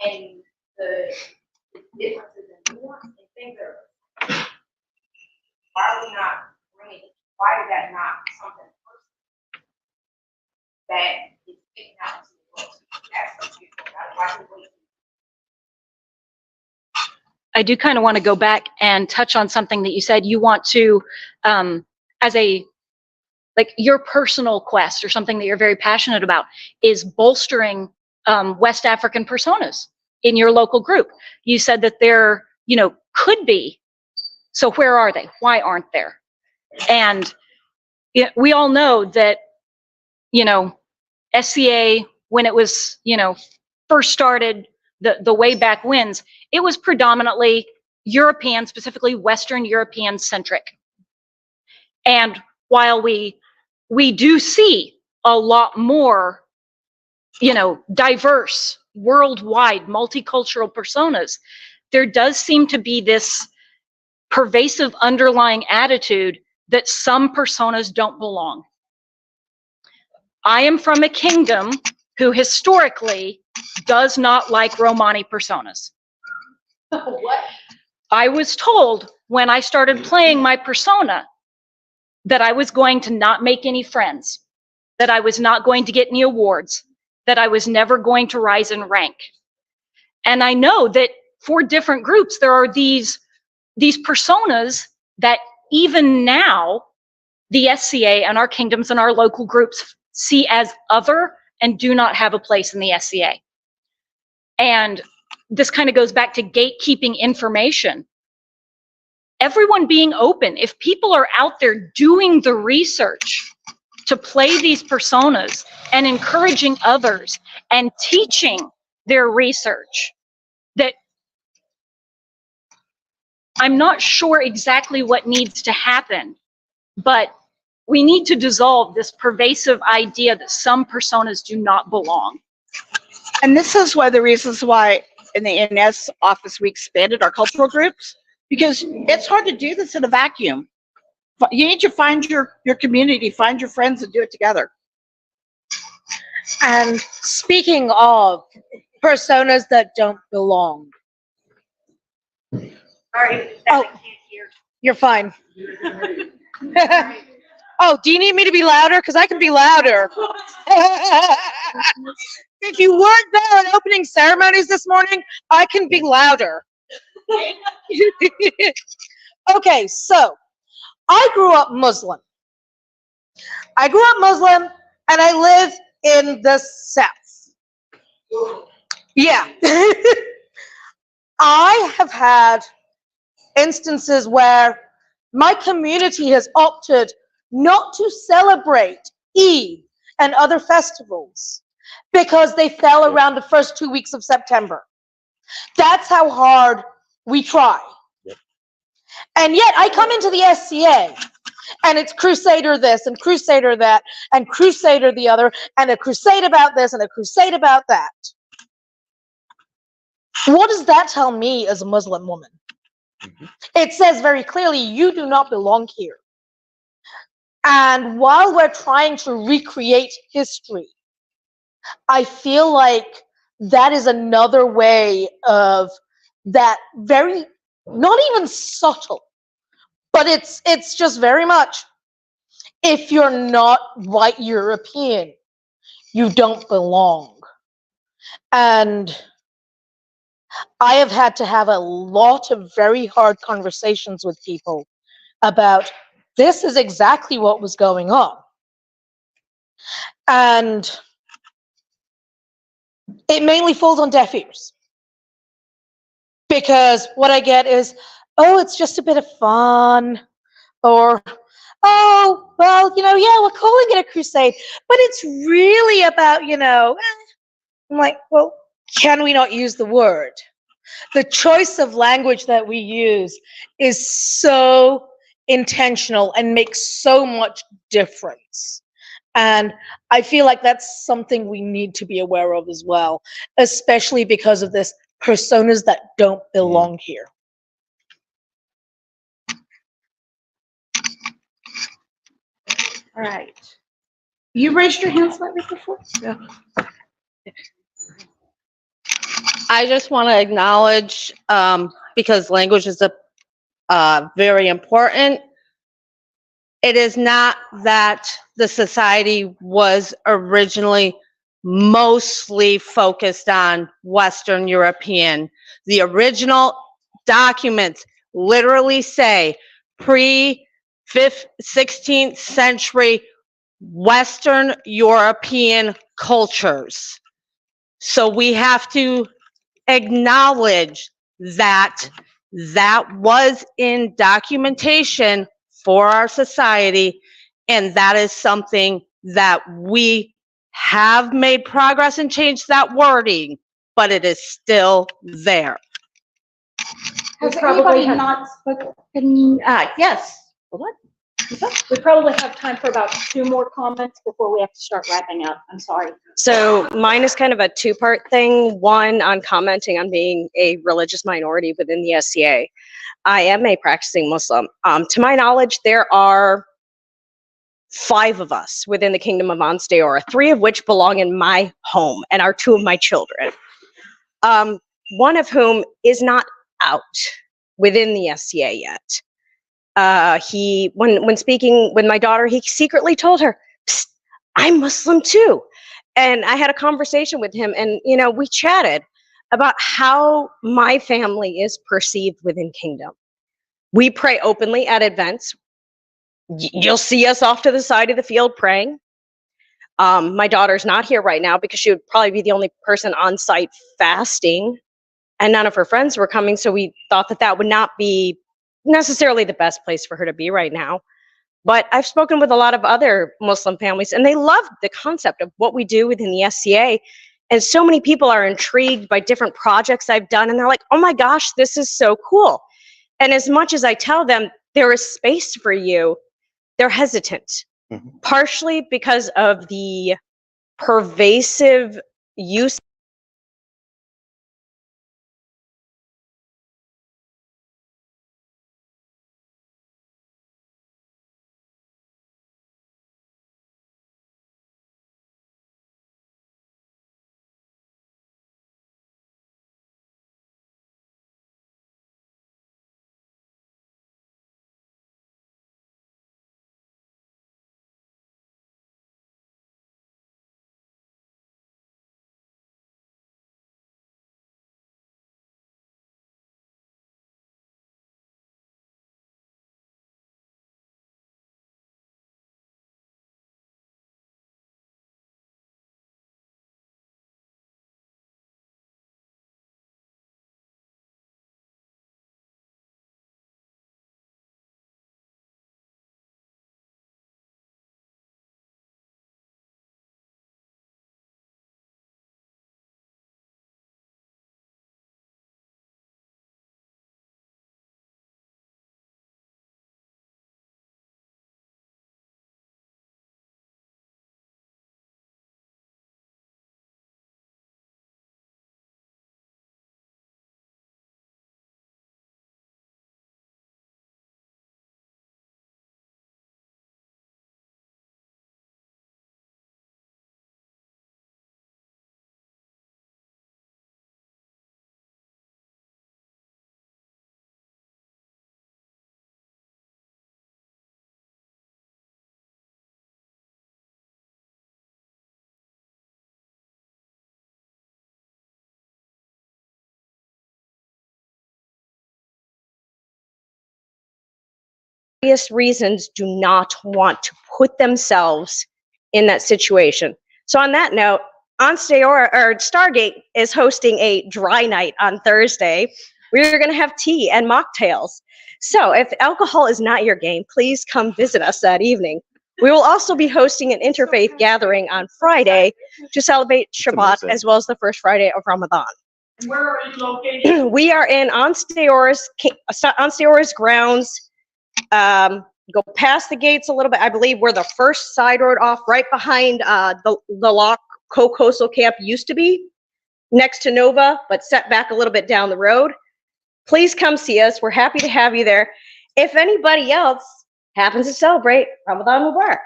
and the differences and nuance and things that are. Why are we not bringing? Why is that not something that is taken out to the world? That's people. Why do we? I do kind of want to go back and touch on something that you said. You want to, as a, like your personal quest or something that you're very passionate about is bolstering West African personas in your local group. You said that there, you know, could be. So where are they? Why aren't there? And we all know that, you know, SCA, when it was, you know, first started, the way back wins, it was predominantly European, specifically Western European centric. And while we do see a lot more, you know, diverse, worldwide, multicultural personas, there does seem to be this pervasive underlying attitude that some personas don't belong. I am from a kingdom who historically does not like Romani personas. What? I was told when I started playing my persona that I was going to not make any friends, that I was not going to get any awards, that I was never going to rise in rank. And I know that for different groups, there are these personas that even now, the SCA and our kingdoms and our local groups see as other and do not have a place in the SCA. And this kind of goes back to gatekeeping information. Everyone being open. If people are out there doing the research to play these personas and encouraging others and teaching their research, that I'm not sure exactly what needs to happen, but we need to dissolve this pervasive idea that some personas do not belong. And this is one of the reasons why in the NS office we expanded our cultural groups, because it's hard to do this in a vacuum. You need to find your community, find your friends and do it together. And speaking of personas that don't belong. Sorry, Oh, you're fine. Oh, do you need me to be louder? Because I can be louder. If you weren't there at opening ceremonies this morning, I can be louder. Okay, so I grew up Muslim. And I live in the South. Yeah. I have had instances where my community has opted not to celebrate Eid and other festivals because they fell around the first 2 weeks of September. That's how hard we try. Yep. And yet I come into the SCA and it's Crusader this and Crusader that and Crusader the other and a crusade about this and a crusade about that. What does that tell me as a Muslim woman? Mm-hmm. It says very clearly, you do not belong here. And while we're trying to recreate history, I feel like that is another way of that very, not even subtle, but it's just very much, if you're not white European, you don't belong. And I have had to have a lot of very hard conversations with people about this is exactly what was going on. And it mainly falls on deaf ears. Because what I get is, oh, it's just a bit of fun. Or, oh, well, you know, yeah, we're calling it a crusade, but it's really about, you know, I'm like, well, can we not use the word? The choice of language that we use is so intentional and make so much difference. And I feel like that's something we need to be aware of as well, especially because of this personas that don't belong here. All right. You raised your hand slightly before? Yeah. I just want to acknowledge, because language is very important. It is not that the society was originally mostly focused on Western European. The original documents literally say pre-16th century Western European cultures. So we have to acknowledge that that was in documentation for our society, and that is something that we have made progress and changed that wording, but it is still there. Has probably anybody have- not spoken? Yes. What? We probably have time for about 2 more comments before we have to start wrapping up. I'm sorry. So mine is kind of a 2-part thing. One, on commenting on being a religious minority within the SCA. I am a practicing Muslim. To my knowledge, there are 5 of us within the Kingdom of Ansteorra, 3 of which belong in my home and are 2 of my children. One of whom is not out within the SCA yet. When speaking with my daughter, he secretly told her, "Psst, I'm Muslim too." And I had a conversation with him, and we chatted about how my family is perceived within Kingdom. We pray openly at events. You'll see us off to the side of the field praying. My daughter's not here right now because she would probably be the only person on site fasting, and none of her friends were coming, so we thought that that would not be necessarily the best place for her to be right now. But I've spoken with a lot of other Muslim families, and they love the concept of what we do within the SCA. And so many people are intrigued by different projects I've done, and they're like, "Oh my gosh, this is so cool." And as much as I tell them there is space for you, they're hesitant, partially because of the pervasive use various reasons do not want to put themselves in that situation. So on that note, Ansteorra or Stargate is hosting a dry night on Thursday. We're going to have tea and mocktails. So if alcohol is not your game, please come visit us that evening. We will also be hosting an interfaith gathering on Friday to celebrate Shabbat as well as the first Friday of Ramadan. Where are you located? We are in Ansteorra's grounds, Go past the gates a little bit. I believe we're the first side road off, right behind the Lock Co-Coastal Camp used to be, next to Nova, but set back a little bit down the road. Please come see us. We're happy to have you there. If anybody else happens to celebrate, Ramadan Mubarak.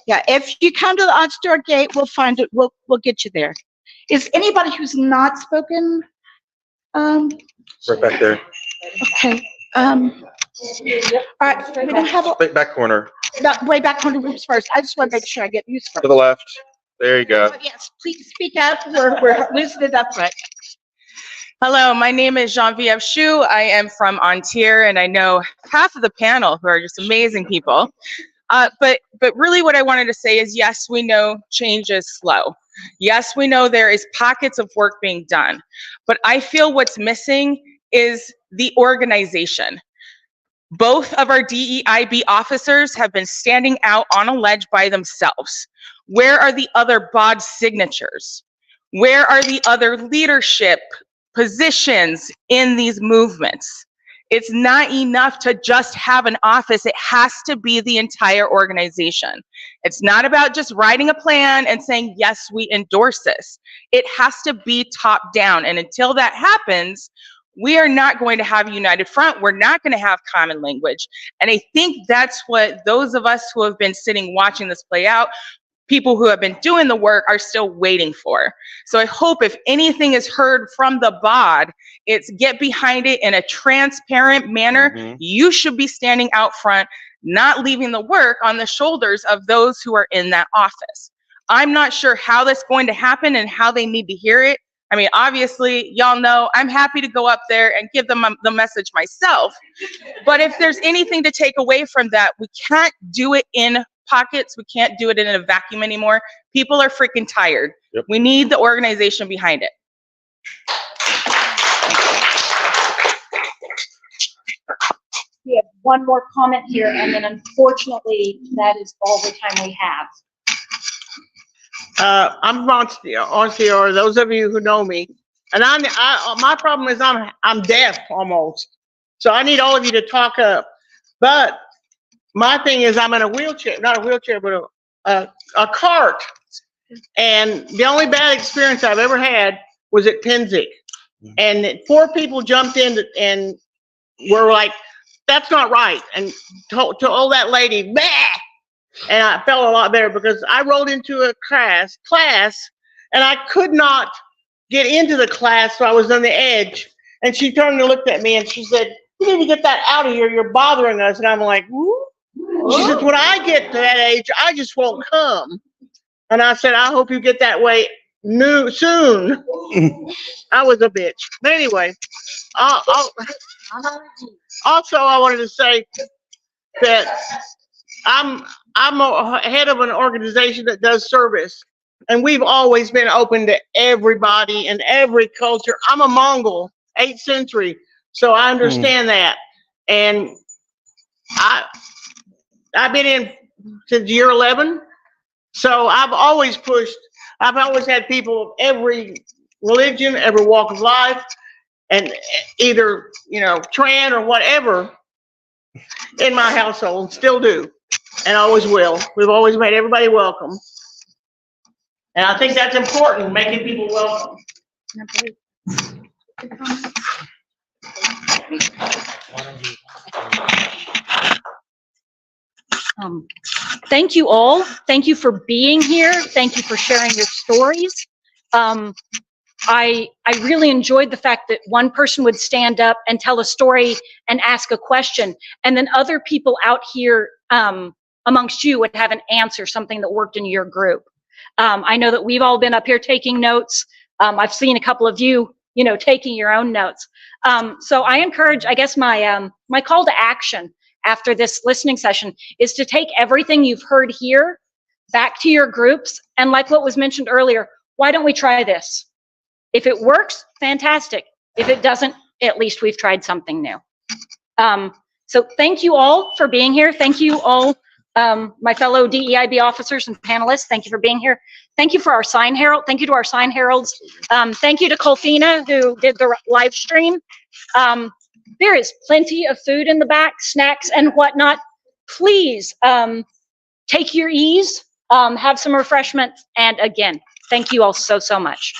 Yeah, if you come to the Ansteorra gate, we'll find it. We'll get you there. Is anybody who's not spoken? Right back there. Okay. All right. We don't have a Right back corner. way back on the rooms first. I just want to make sure I get used first. To the left. There you go. But yes, please speak up. We're listening up front. Hello, my name is Geneviève Chou. I am from Ansteorra, and I know half of the panel who are just amazing people. But really what I wanted to say is, yes, we know change is slow. Yes, we know there is pockets of work being done. But I feel what's missing is the organization. Both of our DEIB officers have been standing out on a ledge by themselves. Where are the other BOD signatures? Where are the other leadership positions in these movements? It's not enough to just have an office. It has to be the entire organization. It's not about just writing a plan and saying, yes, we endorse this. It has to be top down. And until that happens, we are not going to have a united front. We're not going to have common language. And I think that's what those of us who have been sitting watching this play out, people who have been doing the work, are still waiting for. So I hope if anything is heard from the BOD, it's get behind it in a transparent manner. You should be standing out front, not leaving the work on the shoulders of those who are in that office. I'm not sure how that's going to happen and how they need to hear it. I mean, obviously, y'all know I'm happy to go up there and give them the message myself. But if there's anything to take away from that, we can't do it in pockets. We can't do it in a vacuum anymore. People are freaking tired. Yep. We need the organization behind it. We have one more comment here, and then unfortunately, that is all the time we have. I'm from Ansteorra, those of you who know me. And my problem is I'm deaf almost. So I need all of you to talk up. But my thing is I'm in a wheelchair, not a wheelchair, but a cart. And the only bad experience I've ever had was at Penzic. And 4 people jumped in and were like, that's not right. And told that lady, bah! And I felt a lot better because I rolled into a class and I could not get into the class, so I was on the edge. And she turned and looked at me and she said, you need to get that out of here, you're bothering us. And I'm like, woo? She said, when I get to that age, I just won't come. And I said, I hope you get that way soon. I was a bitch. But anyway, also I wanted to say that I'm a head of an organization that does service, and we've always been open to everybody and every culture. I'm a Mongol, 8th century, so I understand that. And I've been in since year 11, so I've always pushed. I've always had people of every religion, every walk of life, and either, trans or whatever in my household, still do. And always will. We've always made everybody welcome. And I think that's important, making people welcome. Thank you all. Thank you for being here. Thank you for sharing your stories. I really enjoyed the fact that one person would stand up and tell a story and ask a question, and then other people out here amongst you would have an answer, something that worked in your group. I know that we've all been up here taking notes. I've seen a couple of you, taking your own notes. So I encourage, I guess my call to action after this listening session is to take everything you've heard here back to your groups. And like what was mentioned earlier, why don't we try this? If it works, fantastic. If it doesn't, at least we've tried something new. So thank you all for being here. Thank you all, my fellow DEIB officers and panelists. Thank you for being here. Thank you for our sign herald. Thank you to our sign heralds. Thank you to Colfina who did the live stream. There is plenty of food in the back, snacks and whatnot. Please take your ease, have some refreshments, and again, thank you all so, so much.